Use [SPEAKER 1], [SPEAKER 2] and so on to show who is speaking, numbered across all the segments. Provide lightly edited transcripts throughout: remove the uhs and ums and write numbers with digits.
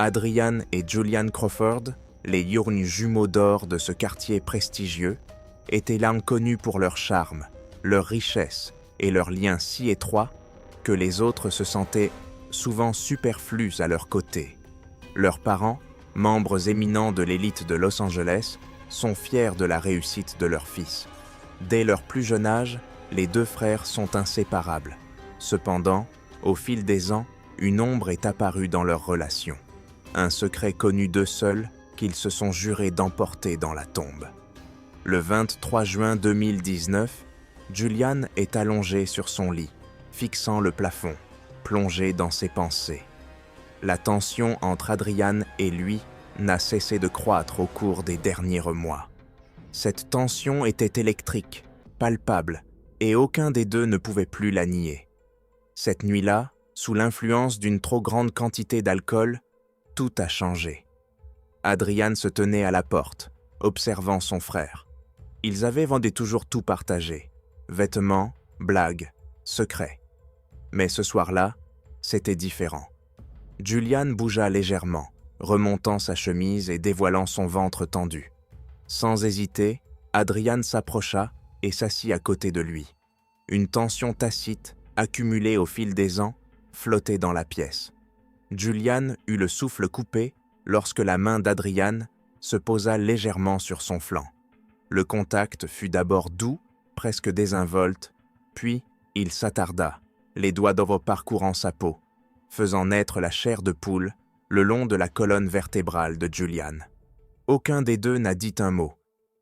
[SPEAKER 1] Adrian et Julian Crawford, les Young jumeaux d'or de ce quartier prestigieux, étaient là connus pour leur charme, leur richesse et leurs liens si étroits que les autres se sentaient souvent superflus à leur côté. Leurs parents, membres éminents de l'élite de Los Angeles, sont fiers de la réussite de leur fils. Dès leur plus jeune âge, les deux frères sont inséparables. Cependant, au fil des ans, une ombre est apparue dans leur relation. Un secret connu d'eux seuls qu'ils se sont jurés d'emporter dans la tombe. Le 23 juin 2019, Julian est allongé sur son lit, fixant le plafond, plongé dans ses pensées. La tension entre Adrian et lui n'a cessé de croître au cours des derniers mois. Cette tension était électrique, palpable, et aucun des deux ne pouvait plus la nier. Cette nuit-là, sous l'influence d'une trop grande quantité d'alcool, tout a changé. Adrian se tenait à la porte, observant son frère. Ils avaient toujours tout partagé, vêtements, blagues, secrets. Mais ce soir-là, c'était différent. Julian bougea légèrement, remontant sa chemise et dévoilant son ventre tendu. Sans hésiter, Adrian s'approcha et s'assit à côté de lui. Une tension tacite, accumulée au fil des ans, flottait dans la pièce. Julian eut le souffle coupé lorsque la main d'Adrian se posa légèrement sur son flanc. Le contact fut d'abord doux, presque désinvolte, puis il s'attarda, les doigts d'or parcourant sa peau, faisant naître la chair de poule le long de la colonne vertébrale de Julian. Aucun des deux n'a dit un mot,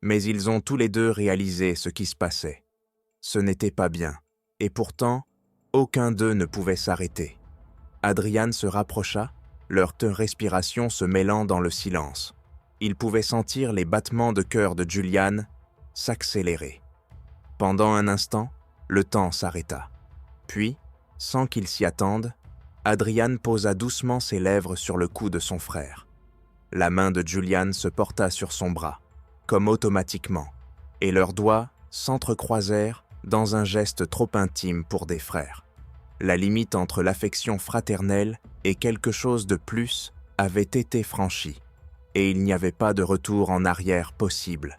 [SPEAKER 1] mais ils ont tous les deux réalisé ce qui se passait. Ce n'était pas bien, et pourtant, aucun d'eux ne pouvait s'arrêter. Adrian se rapprocha, leur respiration se mêlant dans le silence. Il pouvait sentir les battements de cœur de Julian s'accélérer. Pendant un instant, le temps s'arrêta. Puis, sans qu'il s'y attende, Adrian posa doucement ses lèvres sur le cou de son frère. La main de Julian se porta sur son bras, comme automatiquement, et leurs doigts s'entrecroisèrent dans un geste trop intime pour des frères. La limite entre l'affection fraternelle et quelque chose de plus avait été franchie, et il n'y avait pas de retour en arrière possible.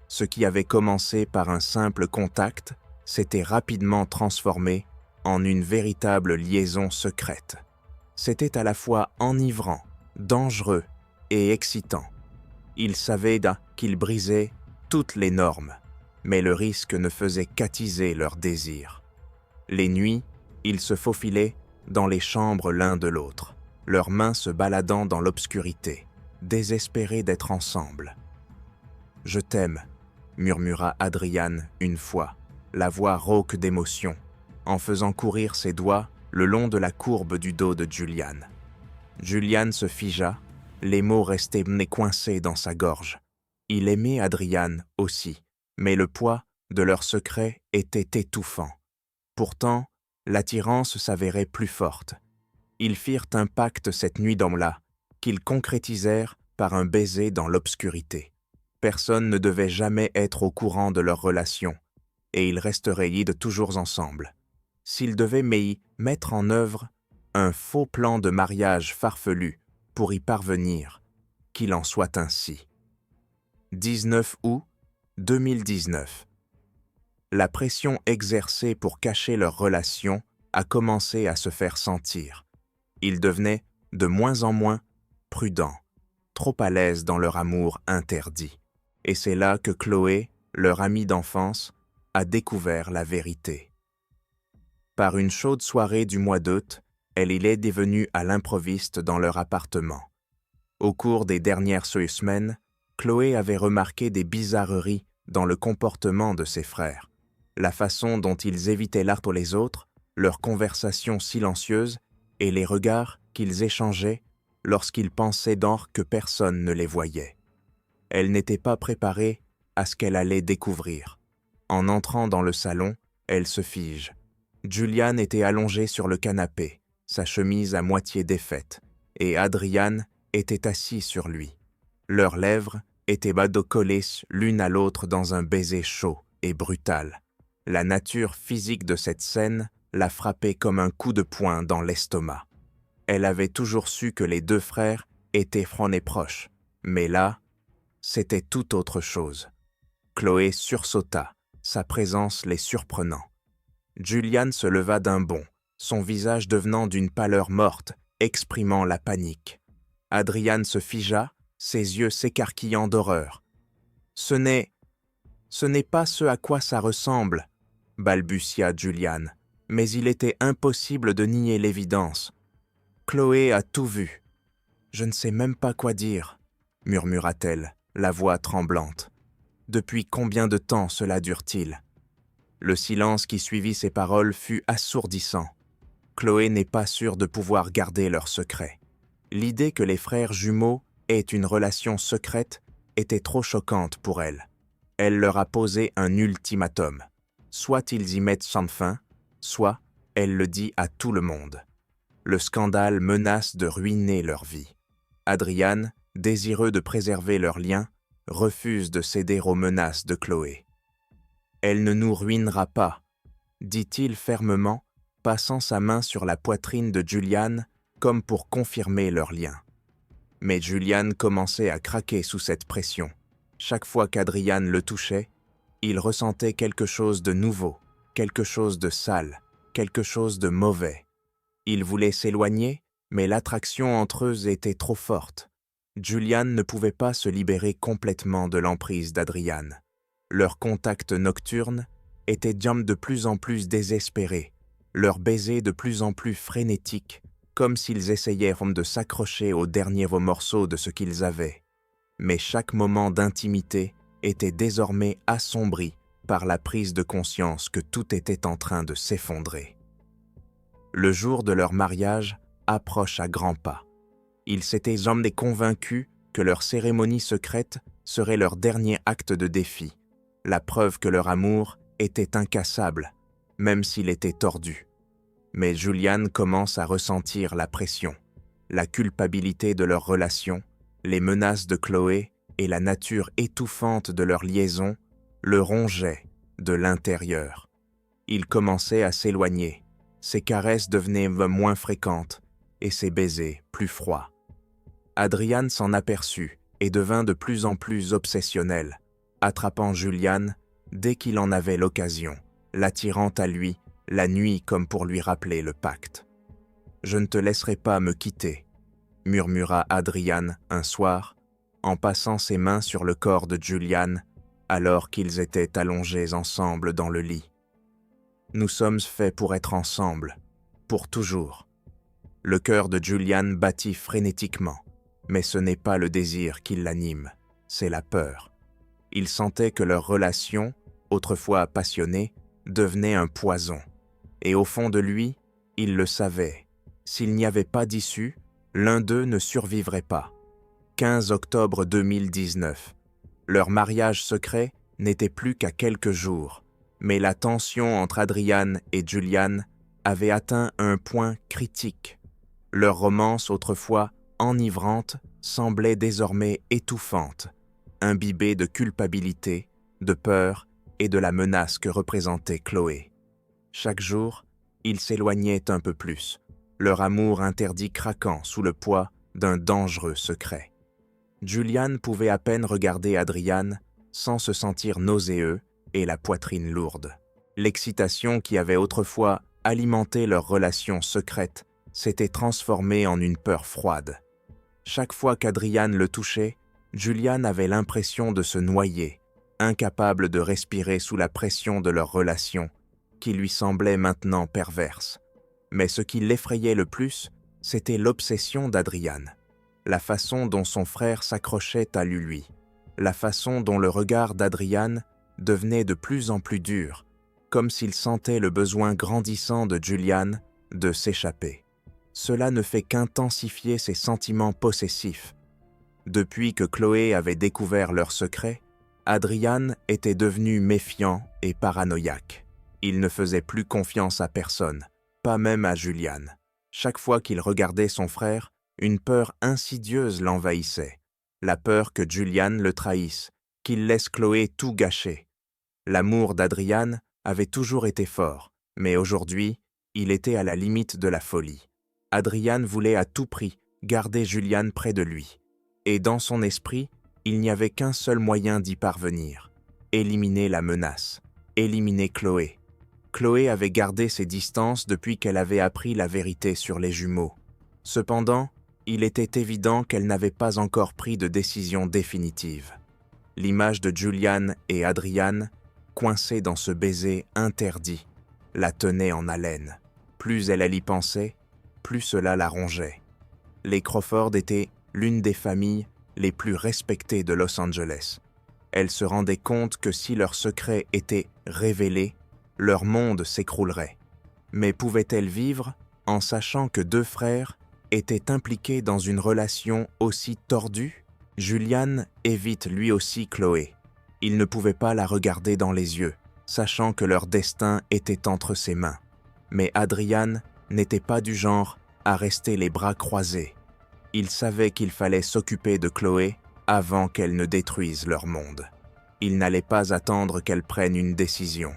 [SPEAKER 1] Ce qui avait commencé par un simple contact s'était rapidement transformé en une véritable liaison secrète. C'était à la fois enivrant, dangereux et excitant. Ils savaient qu'ils brisaient toutes les normes, mais le risque ne faisait qu'attiser leur désir. Les nuits, ils se faufilaient dans les chambres l'un de l'autre, leurs mains se baladant dans l'obscurité, désespérés d'être ensemble. « Je t'aime », murmura Adrian une fois, la voix rauque d'émotion, en faisant courir ses doigts le long de la courbe du dos de Julian. Julian se figea, les mots restaient coincés dans sa gorge. Il aimait Adrian aussi, mais le poids de leur secret était étouffant. Pourtant, l'attirance s'avérait plus forte. Ils firent un pacte cette nuit-là, qu'ils concrétisèrent par un baiser dans l'obscurité. Personne ne devait jamais être au courant de leur relation, et ils resteraient toujours ensemble. S'ils devaient mettre en œuvre un faux plan de mariage farfelu pour y parvenir, qu'il en soit ainsi. 19 août 2019. La pression exercée pour cacher leur relation a commencé à se faire sentir. Ils devenaient de moins en moins prudents, trop à l'aise dans leur amour interdit. Et c'est là que Chloé, leur amie d'enfance, a découvert la vérité. Par une chaude soirée du mois d'août, elle est devenue à l'improviste dans leur appartement. Au cours des dernières semaines, Chloé avait remarqué des bizarreries dans le comportement de ses frères. La façon dont ils évitaient l'un les autres, leurs conversations silencieuses et les regards qu'ils échangeaient lorsqu'ils pensaient que personne ne les voyait. Elle n'était pas préparée à ce qu'elle allait découvrir. En entrant dans le salon, elle se fige. Julian était allongé sur le canapé, sa chemise à moitié défaite, et Adrian était assis sur lui. Leurs lèvres étaient collées l'une à l'autre dans un baiser chaud et brutal. La nature physique de cette scène la frappait comme un coup de poing dans l'estomac. Elle avait toujours su que les deux frères étaient francs et proches, mais là, c'était tout autre chose. Chloé sursauta, sa présence les surprenant. Julian se leva d'un bond, son visage devenant d'une pâleur morte, exprimant la panique. Adrian se figea, ses yeux s'écarquillant d'horreur. « Ce n'est pas ce à quoi ça ressemble, » balbutia Julian, mais il était impossible de nier l'évidence. Chloé a tout vu. « Je ne sais même pas quoi dire, » murmura-t-elle, la voix tremblante. « Depuis combien de temps cela dure-t-il » Le silence qui suivit ces paroles fut assourdissant. Chloé n'est pas sûre de pouvoir garder leur secret. L'idée que les frères jumeaux aient une relation secrète était trop choquante pour elle. Elle leur a posé un ultimatum. Soit ils y mettent fin, soit elle le dit à tout le monde. Le scandale menace de ruiner leur vie. Adrian, désireux de préserver leur lien, refuse de céder aux menaces de Chloé. « Elle ne nous ruinera pas », dit-il fermement, passant sa main sur la poitrine de Julian comme pour confirmer leur lien. Mais Julian commençait à craquer sous cette pression. Chaque fois qu'Adrian le touchait, il ressentait quelque chose de nouveau, quelque chose de sale, quelque chose de mauvais. Il voulait s'éloigner, mais l'attraction entre eux était trop forte. Julian ne pouvait pas se libérer complètement de l'emprise d'Adrian. Leur contact nocturne était de plus en plus désespéré, leurs baisers de plus en plus frénétiques, comme s'ils essayaient de s'accrocher au dernier morceau de ce qu'ils avaient. Mais chaque moment d'intimité était désormais assombri par la prise de conscience que tout était en train de s'effondrer. Le jour de leur mariage approche à grands pas. Ils s'étaient convaincus que leur cérémonie secrète serait leur dernier acte de défi, la preuve que leur amour était incassable, même s'il était tordu. Mais Julian commence à ressentir la pression, la culpabilité de leur relation, les menaces de Chloé et la nature étouffante de leur liaison le rongeaient de l'intérieur. Il commençait à s'éloigner, ses caresses devenaient moins fréquentes et ses baisers plus froids. Adrian s'en aperçut et devint de plus en plus obsessionnel, attrapant Julian dès qu'il en avait l'occasion, l'attirant à lui la nuit comme pour lui rappeler le pacte. « Je ne te laisserai pas me quitter », murmura Adrian un soir, en passant ses mains sur le corps de Julian alors qu'ils étaient allongés ensemble dans le lit. « Nous sommes faits pour être ensemble, pour toujours. » Le cœur de Julian battit frénétiquement, mais ce n'est pas le désir qui l'anime, c'est la peur. Il sentait que leur relation, autrefois passionnée, devenait un poison. Et au fond de lui, il le savait. S'il n'y avait pas d'issue, l'un d'eux ne survivrait pas. 15 octobre 2019. Leur mariage secret n'était plus qu'à quelques jours, mais la tension entre Adrian et Julian avait atteint un point critique. Leur romance, autrefois enivrante, semblait désormais étouffante, imbibée de culpabilité, de peur et de la menace que représentait Chloé. Chaque jour, ils s'éloignaient un peu plus, leur amour interdit craquant sous le poids d'un dangereux secret. Julian pouvait à peine regarder Adrian sans se sentir nauséeux et la poitrine lourde. L'excitation qui avait autrefois alimenté leur relation secrète s'était transformée en une peur froide. Chaque fois qu'Adrian le touchait, Julian avait l'impression de se noyer, incapable de respirer sous la pression de leur relation, qui lui semblait maintenant perverse. Mais ce qui l'effrayait le plus, c'était l'obsession d'Adrian, la façon dont son frère s'accrochait à lui, la façon dont le regard d'Adrian devenait de plus en plus dur, comme s'il sentait le besoin grandissant de Julian de s'échapper. Cela ne fait qu'intensifier ses sentiments possessifs. Depuis que Chloé avait découvert leur secret, Adrian était devenu méfiant et paranoïaque. Il ne faisait plus confiance à personne, pas même à Julian. Chaque fois qu'il regardait son frère, une peur insidieuse l'envahissait. La peur que Julian le trahisse, qu'il laisse Chloé tout gâcher. L'amour d'Adrian avait toujours été fort, mais aujourd'hui, il était à la limite de la folie. Adrian voulait à tout prix garder Julian près de lui. Et dans son esprit, il n'y avait qu'un seul moyen d'y parvenir. Éliminer la menace. Éliminer Chloé. Chloé avait gardé ses distances depuis qu'elle avait appris la vérité sur les jumeaux. Cependant, il était évident qu'elle n'avait pas encore pris de décision définitive. L'image de Julian et Adrian, coincés dans ce baiser interdit, la tenait en haleine. Plus elle y pensait, plus cela la rongeait. Les Crawford étaient l'une des familles les plus respectées de Los Angeles. Elle se rendait compte que si leur secret était révélé, leur monde s'écroulerait. Mais pouvait-elle vivre en sachant que deux frères étaient impliqués dans une relation aussi tordue? Julian évite lui aussi Chloé. Il ne pouvait pas la regarder dans les yeux, sachant que leur destin était entre ses mains. Mais Adrian n'était pas du genre à rester les bras croisés. Il savait qu'il fallait s'occuper de Chloé avant qu'elle ne détruise leur monde. Il n'allait pas attendre qu'elle prenne une décision.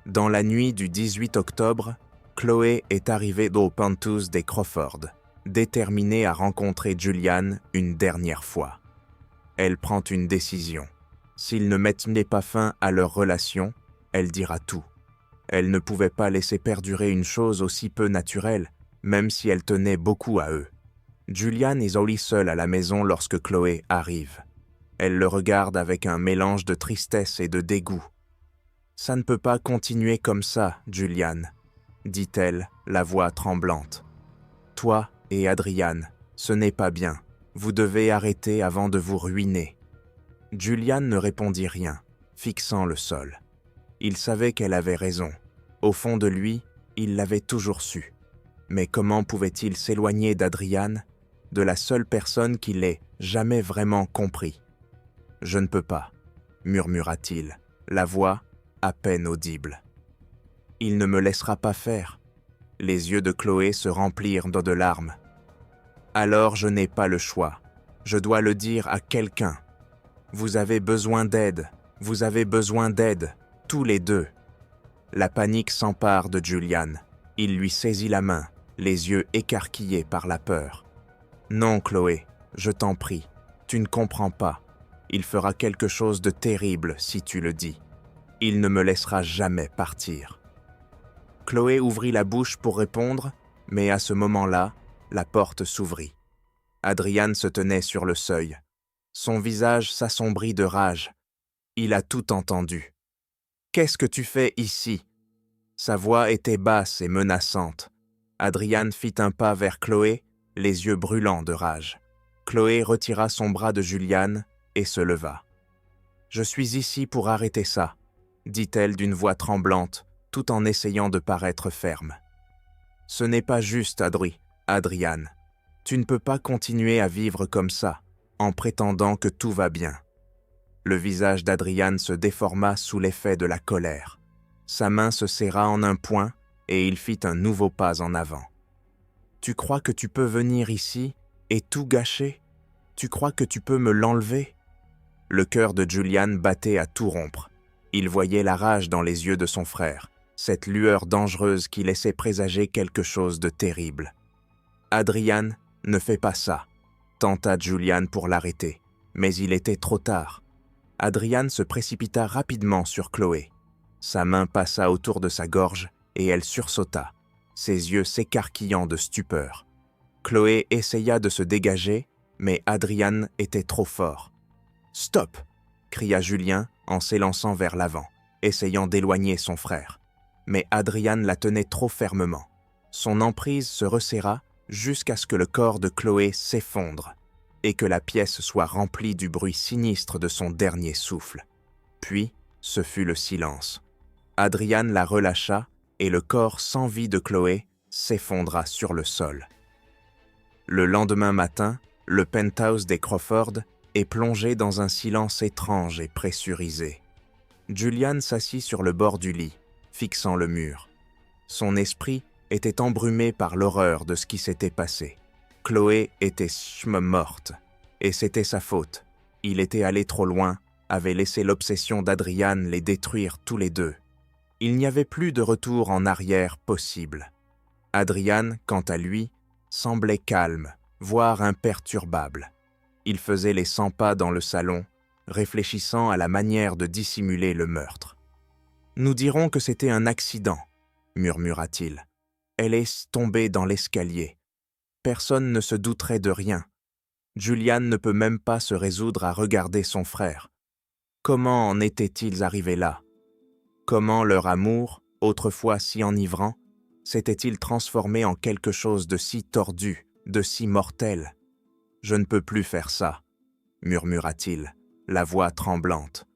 [SPEAKER 1] Dans la nuit du 18 octobre, Chloé est arrivée au penthouse des Crawford, déterminée à rencontrer Julian une dernière fois. Elle prend une décision. S'ils ne mettent pas fin à leur relation, elle dira tout. Elle ne pouvait pas laisser perdurer une chose aussi peu naturelle, même si elle tenait beaucoup à eux. Julian est Zoe seule à la maison lorsque Chloé arrive. Elle le regarde avec un mélange de tristesse et de dégoût. « Ça ne peut pas continuer comme ça, Julian, » dit-elle, la voix tremblante. « Toi et Adrian, ce n'est pas bien. Vous devez arrêter avant de vous ruiner. » Julian ne répondit rien, fixant le sol. Il savait qu'elle avait raison. Au fond de lui, il l'avait toujours su. Mais comment pouvait-il s'éloigner d'Adrian, de la seule personne qui l'ait jamais vraiment compris? « Je ne peux pas, » murmura-t-il, la voix à peine audible. « Il ne me laissera pas faire. » Les yeux de Chloé se remplirent de larmes. « Alors je n'ai pas le choix. Je dois le dire à quelqu'un. Vous avez besoin d'aide. Vous avez besoin d'aide, tous les deux. » La panique s'empare de Julian. Il lui saisit la main, les yeux écarquillés par la peur. « Non, Chloé, je t'en prie, tu ne comprends pas. Il fera quelque chose de terrible si tu le dis. Il ne me laissera jamais partir. » Chloé ouvrit la bouche pour répondre, mais à ce moment-là, la porte s'ouvrit. Adrian se tenait sur le seuil. Son visage s'assombrit de rage. Il a tout entendu. « Qu'est-ce que tu fais ici ?» Sa voix était basse et menaçante. Adrian fit un pas vers Chloé, les yeux brûlants de rage. Chloé retira son bras de Julian et se leva. « Je suis ici pour arrêter ça, » dit-elle d'une voix tremblante, tout en essayant de paraître ferme. « Ce n'est pas juste, Adrian. Tu ne peux pas continuer à vivre comme ça, en prétendant que tout va bien. » Le visage d'Adrian se déforma sous l'effet de la colère. Sa main se serra en un poing et il fit un nouveau pas en avant. « Tu crois que tu peux venir ici et tout gâcher? Tu crois que tu peux me l'enlever ?» Le cœur de Julian battait à tout rompre. Il voyait la rage dans les yeux de son frère, cette lueur dangereuse qui laissait présager quelque chose de terrible. « Adrian, ne fais pas ça », tenta Julian pour l'arrêter, mais il était trop tard. Adrian se précipita rapidement sur Chloé. Sa main passa autour de sa gorge et elle sursauta, ses yeux s'écarquillant de stupeur. Chloé essaya de se dégager, mais Adrian était trop fort. « Stop !» cria Julien en s'élançant vers l'avant, essayant d'éloigner son frère. Mais Adrian la tenait trop fermement. Son emprise se resserra jusqu'à ce que le corps de Chloé s'effondre et que la pièce soit remplie du bruit sinistre de son dernier souffle. Puis, ce fut le silence. Adrian la relâcha et le corps sans vie de Chloé s'effondra sur le sol. Le lendemain matin, le penthouse des Crawford est plongé dans un silence étrange et pressurisé. Julian s'assit sur le bord du lit, fixant le mur. Son esprit était embrumé par l'horreur de ce qui s'était passé. Chloé était morte, et c'était sa faute. Il était allé trop loin, avait laissé l'obsession d'Adrian les détruire tous les deux. Il n'y avait plus de retour en arrière possible. Adrian, quant à lui, semblait calme, voire imperturbable. Il faisait les 100 pas dans le salon, réfléchissant à la manière de dissimuler le meurtre. « Nous dirons que c'était un accident, » murmura-t-il. « Elle est tombée dans l'escalier. Personne ne se douterait de rien. Julian ne peut même pas se résoudre à regarder son frère. Comment en étaient-ils arrivés là? Comment leur amour, autrefois si enivrant, s'était-il transformé en quelque chose de si tordu, de si mortel? Je ne peux plus faire ça, murmura-t-il, la voix tremblante.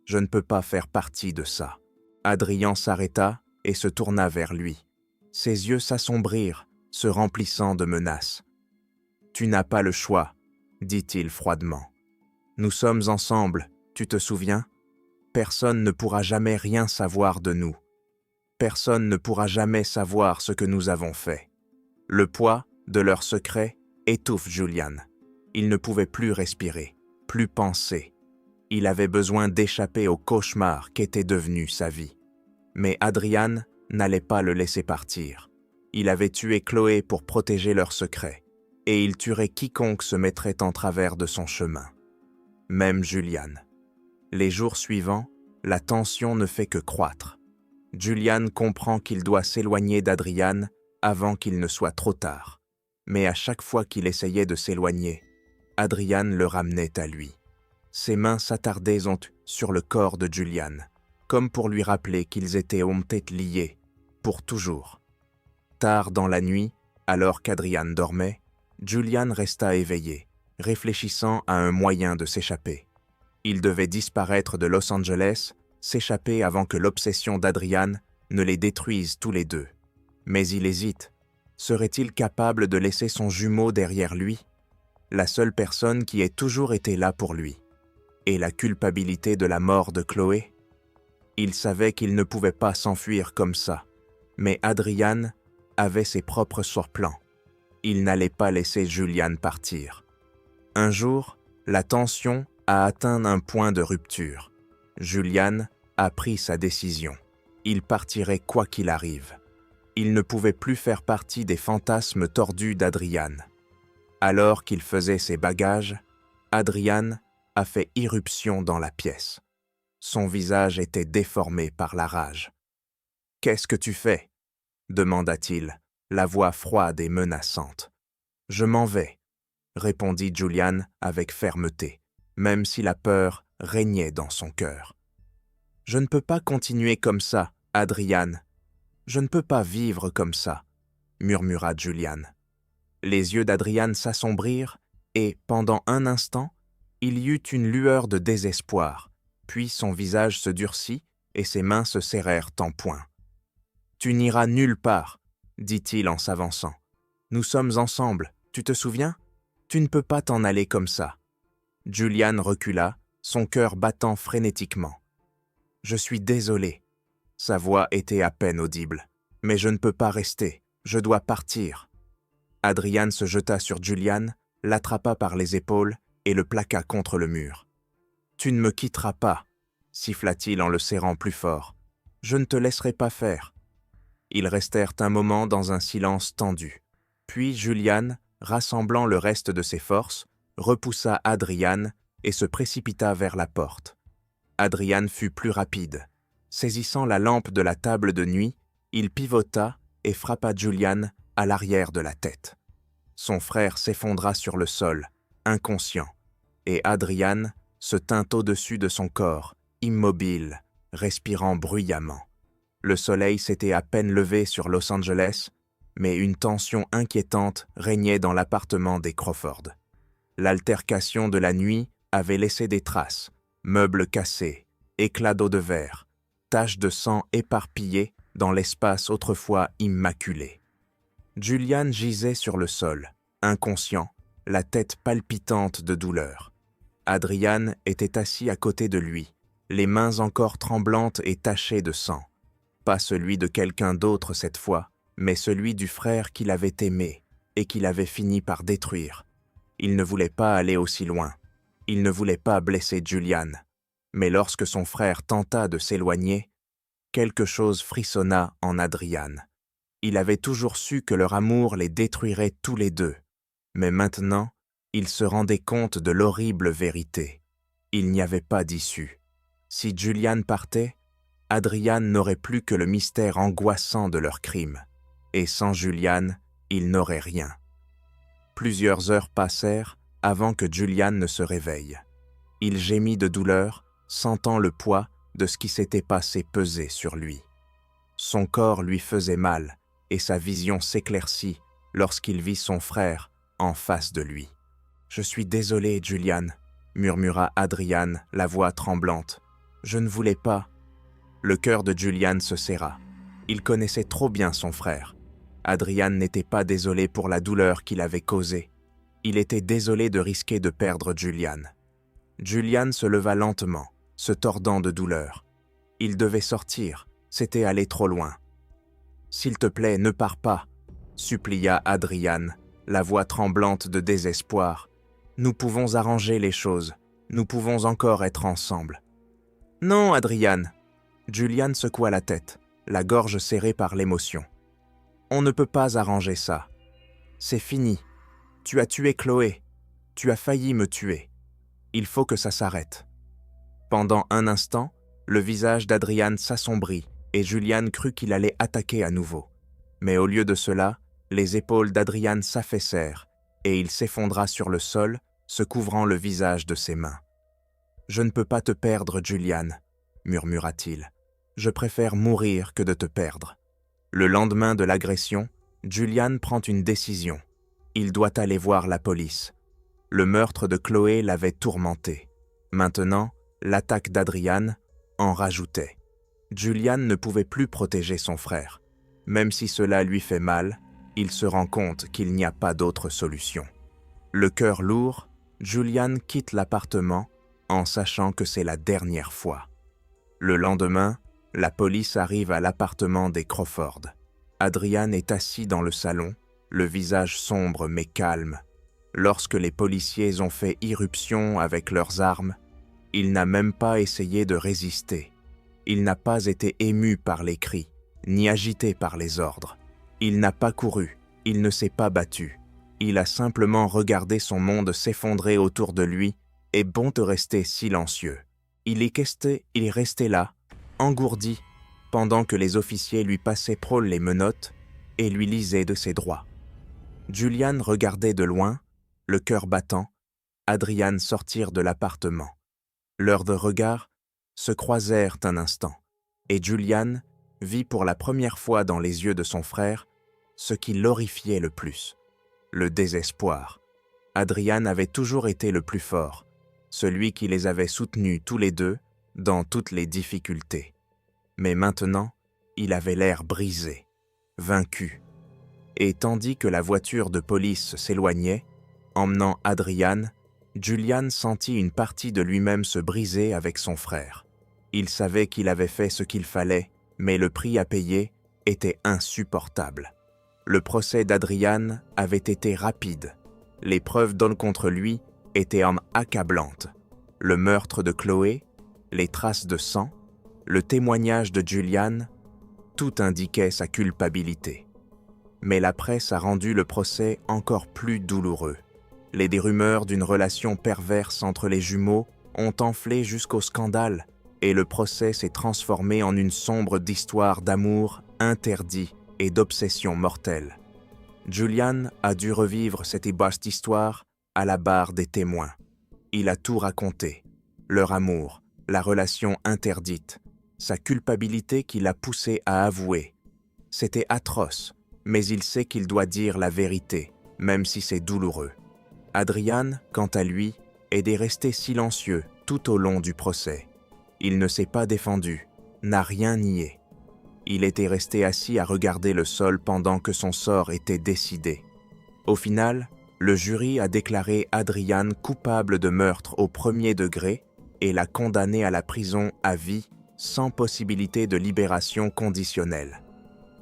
[SPEAKER 1] Je ne peux pas faire partie de ça. Adrien s'arrêta et se tourna vers lui. Ses yeux s'assombrirent, se remplissant de menaces. Tu n'as pas le choix, dit-il froidement. Nous sommes ensemble, tu te souviens? Personne ne pourra jamais rien savoir de nous. Personne ne pourra jamais savoir ce que nous avons fait. Le poids de leur secret étouffe Julian. Il ne pouvait plus respirer, plus penser. Il avait besoin d'échapper au cauchemar qu'était devenu sa vie. Mais Adrian n'allait pas le laisser partir. Il avait tué Chloé pour protéger leur secret, et il tuerait quiconque se mettrait en travers de son chemin. Même Julian. Les jours suivants, la tension ne fait que croître. Julian comprend qu'il doit s'éloigner d'Adrian avant qu'il ne soit trop tard. Mais à chaque fois qu'il essayait de s'éloigner, Adrian le ramenait à lui. Ses mains s'attardaient sur le corps de Julian, comme pour lui rappeler qu'ils étaient liés, pour toujours. Tard dans la nuit, alors qu'Adrian dormait, Julian resta éveillé, réfléchissant à un moyen de s'échapper. Il devait disparaître de Los Angeles, s'échapper avant que l'obsession d'Adrian ne les détruise tous les deux. Mais il hésite. Serait-il capable de laisser son jumeau derrière lui? La seule personne qui ait toujours été là pour lui. Et la culpabilité de la mort de Chloé? Il savait qu'il ne pouvait pas s'enfuir comme ça. Mais Adrian avait ses propres surplans. Il n'allait pas laisser Julian partir. Un jour, la tension a atteint un point de rupture. Julian a pris sa décision. Il partirait quoi qu'il arrive. Il ne pouvait plus faire partie des fantasmes tordus d'Adrian. Alors qu'il faisait ses bagages, Adrian a fait irruption dans la pièce. Son visage était déformé par la rage. « Qu'est-ce que tu fais ?» demanda-t-il, la voix froide et menaçante. « Je m'en vais », répondit Julian avec fermeté, même si la peur régnait dans son cœur. « Je ne peux pas continuer comme ça, Adrian. Je ne peux pas vivre comme ça, » murmura Julian. Les yeux d'Adrian s'assombrirent et, pendant un instant, il y eut une lueur de désespoir, puis son visage se durcit et ses mains se serrèrent en poing. « Tu n'iras nulle part, » dit-il en s'avançant. « Nous sommes ensemble, tu te souviens? Tu ne peux pas t'en aller comme ça. » Julian recula, son cœur battant frénétiquement. « Je suis désolé. » Sa voix était à peine audible. « Mais je ne peux pas rester, je dois partir. » Adrian se jeta sur Julian, l'attrapa par les épaules et le plaqua contre le mur. « Tu ne me quitteras pas, » siffla-t-il en le serrant plus fort. « Je ne te laisserai pas faire. » Ils restèrent un moment dans un silence tendu. Puis Julian, rassemblant le reste de ses forces, repoussa Adrian et se précipita vers la porte. Adrian fut plus rapide. Saisissant la lampe de la table de nuit, il pivota et frappa Julian à l'arrière de la tête. Son frère s'effondra sur le sol, inconscient, et Adrian se tint au-dessus de son corps, immobile, respirant bruyamment. Le soleil s'était à peine levé sur Los Angeles, mais une tension inquiétante régnait dans l'appartement des Crawford. L'altercation de la nuit avait laissé des traces, meubles cassés, éclats d'eau de verre, taches de sang éparpillées dans l'espace autrefois immaculé. Julian gisait sur le sol, inconscient, la tête palpitante de douleur. Adrian était assis à côté de lui, les mains encore tremblantes et tachées de sang. Pas celui de quelqu'un d'autre cette fois, mais celui du frère qu'il avait aimé et qu'il avait fini par détruire. Il ne voulait pas aller aussi loin. Il ne voulait pas blesser Julian. Mais lorsque son frère tenta de s'éloigner, quelque chose frissonna en Adrian. Il avait toujours su que leur amour les détruirait tous les deux. Mais maintenant, il se rendait compte de l'horrible vérité. Il n'y avait pas d'issue. Si Julian partait, Adrian n'aurait plus que le mystère angoissant de leur crime. Et sans Julian, il n'aurait rien. Plusieurs heures passèrent avant que Julian ne se réveille. Il gémit de douleur, sentant le poids de ce qui s'était passé peser sur lui. Son corps lui faisait mal et sa vision s'éclaircit lorsqu'il vit son frère en face de lui. « Je suis désolé, Julian, » murmura Adrian, la voix tremblante. « Je ne voulais pas. » Le cœur de Julian se serra. Il connaissait trop bien son frère. Adrian n'était pas désolé pour la douleur qu'il avait causée. Il était désolé de risquer de perdre Julian. Julian se leva lentement, se tordant de douleur. Il devait sortir, c'était aller trop loin. « S'il te plaît, ne pars pas », supplia Adrian, la voix tremblante de désespoir. « Nous pouvons arranger les choses, nous pouvons encore être ensemble. »« Non, Adrian !» Julian secoua la tête, la gorge serrée par l'émotion. « On ne peut pas arranger ça. C'est fini. Tu as tué Chloé. Tu as failli me tuer. Il faut que ça s'arrête. » Pendant un instant, le visage d'Adrian s'assombrit et Julian crut qu'il allait attaquer à nouveau. Mais au lieu de cela, les épaules d'Adrian s'affaissèrent et il s'effondra sur le sol, se couvrant le visage de ses mains. « Je ne peux pas te perdre, Julian, » murmura-t-il. « Je préfère mourir que de te perdre. » Le lendemain de l'agression, Julian prend une décision. Il doit aller voir la police. Le meurtre de Chloé l'avait tourmenté. Maintenant, l'attaque d'Adrian en rajoutait. Julian ne pouvait plus protéger son frère. Même si cela lui fait mal, il se rend compte qu'il n'y a pas d'autre solution. Le cœur lourd, Julian quitte l'appartement en sachant que c'est la dernière fois. Le lendemain, la police arrive à l'appartement des Crawford. Adrian est assis dans le salon, le visage sombre mais calme. Lorsque les policiers ont fait irruption avec leurs armes, il n'a même pas essayé de résister. Il n'a pas été ému par les cris, ni agité par les ordres. Il n'a pas couru, il ne s'est pas battu. Il a simplement regardé son monde s'effondrer autour de lui et bon de rester silencieux. Il est resté là, engourdi, pendant que les officiers lui passaient prôle les menottes et lui lisaient de ses droits. Julian regardait de loin, le cœur battant, Adrian sortir de l'appartement. Leurs regards se croisèrent un instant, et Julian vit pour la première fois dans les yeux de son frère ce qui l'horrifiait le plus, le désespoir. Adrian avait toujours été le plus fort, celui qui les avait soutenus tous les deux dans toutes les difficultés. Mais maintenant, il avait l'air brisé, vaincu. Et tandis que la voiture de police s'éloignait, emmenant Adrian, Julian sentit une partie de lui-même se briser avec son frère. Il savait qu'il avait fait ce qu'il fallait, mais le prix à payer était insupportable. Le procès d'Adrian avait été rapide. Les preuves données contre lui étaient accablantes. Le meurtre de Chloé, les traces de sang, le témoignage de Julian, tout indiquait sa culpabilité. Mais la presse a rendu le procès encore plus douloureux. Les rumeurs d'une relation perverse entre les jumeaux ont enflé jusqu'au scandale et le procès s'est transformé en une sombre histoire d'amour interdit et d'obsession mortelle. Julian a dû revivre cette vaste histoire à la barre des témoins. Il a tout raconté, leur amour, la relation interdite, sa culpabilité qui l'a poussé à avouer. C'était atroce, mais il sait qu'il doit dire la vérité, même si c'est douloureux. Adrian, quant à lui, est resté silencieux tout au long du procès. Il ne s'est pas défendu, n'a rien nié. Il était resté assis à regarder le sol pendant que son sort était décidé. Au final, le jury a déclaré Adrian coupable de meurtre au premier degré et l'a condamné à la prison à vie sans possibilité de libération conditionnelle.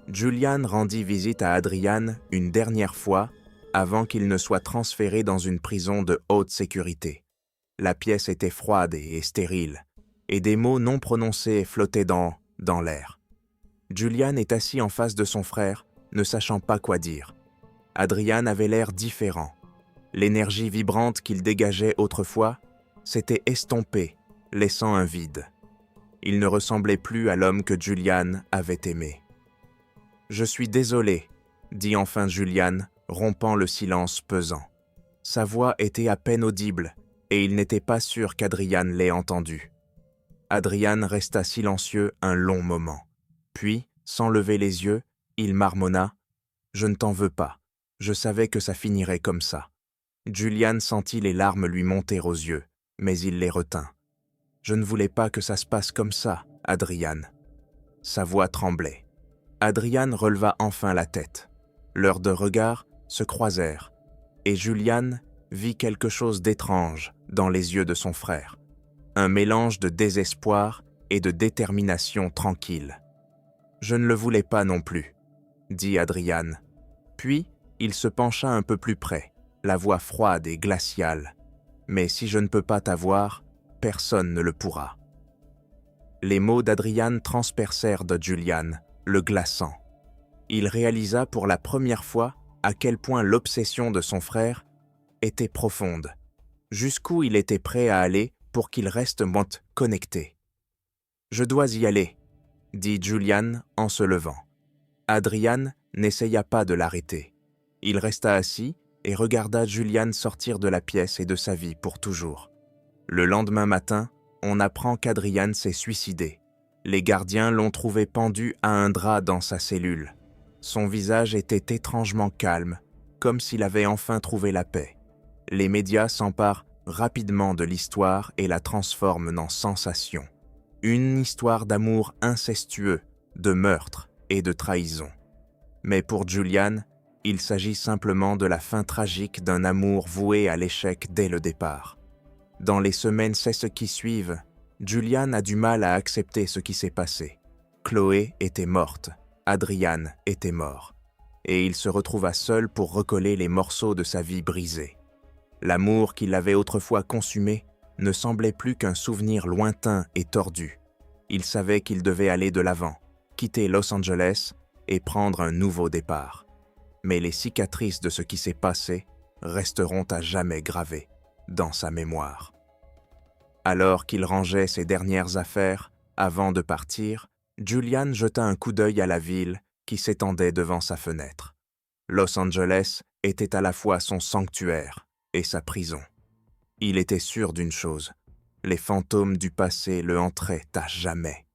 [SPEAKER 1] Julian rendit visite à Adrian une dernière fois avant qu'il ne soit transféré dans une prison de haute sécurité. La pièce était froide et stérile, et des mots non prononcés flottaient dans l'air. Julian est assis en face de son frère, ne sachant pas quoi dire. Adrian avait l'air différent. L'énergie vibrante qu'il dégageait autrefois s'était estompée, laissant un vide. Il ne ressemblait plus à l'homme que Julian avait aimé. « Je suis désolé », dit enfin Julian, rompant le silence pesant. Sa voix était à peine audible, et il n'était pas sûr qu'Adrian l'ait entendu. Adrian resta silencieux un long moment. Puis, sans lever les yeux, il marmonna « Je ne t'en veux pas. Je savais que ça finirait comme ça. » Julian sentit les larmes lui monter aux yeux, mais il les retint. « Je ne voulais pas que ça se passe comme ça, Adrian. » Sa voix tremblait. Adrian releva enfin la tête. Leurs deux regards se croisèrent, et Julian vit quelque chose d'étrange dans les yeux de son frère. Un mélange de désespoir et de détermination tranquille. « Je ne le voulais pas non plus, » dit Adrian. Puis, il se pencha un peu plus près, la voix froide et glaciale. « Mais si je ne peux pas t'avoir, personne ne le pourra. » Les mots d'Adrian transpercèrent de Julian, le glaçant. Il réalisa pour la première fois à quel point l'obsession de son frère était profonde, jusqu'où il était prêt à aller pour qu'il reste connecté. « Je dois y aller, » dit Julian en se levant. Adrian n'essaya pas de l'arrêter. Il resta assis et regarda Julian sortir de la pièce et de sa vie pour toujours. Le lendemain matin, on apprend qu'Adrian s'est suicidé. Les gardiens l'ont trouvé pendu à un drap dans sa cellule. Son visage était étrangement calme, comme s'il avait enfin trouvé la paix. Les médias s'emparent rapidement de l'histoire et la transforment en sensation. Une histoire d'amour incestueux, de meurtre et de trahison. Mais pour Julian, il s'agit simplement de la fin tragique d'un amour voué à l'échec dès le départ. Dans les semaines qui suivent, Julian a du mal à accepter ce qui s'est passé. Chloé était morte, Adrian était mort, et il se retrouva seul pour recoller les morceaux de sa vie brisée. L'amour qui l'avait autrefois consumé ne semblait plus qu'un souvenir lointain et tordu. Il savait qu'il devait aller de l'avant, quitter Los Angeles et prendre un nouveau départ. Mais les cicatrices de ce qui s'est passé resteront à jamais gravées dans sa mémoire. Alors qu'il rangeait ses dernières affaires, avant de partir, Julian jeta un coup d'œil à la ville qui s'étendait devant sa fenêtre. Los Angeles était à la fois son sanctuaire et sa prison. Il était sûr d'une chose, les fantômes du passé le hanteraient à jamais.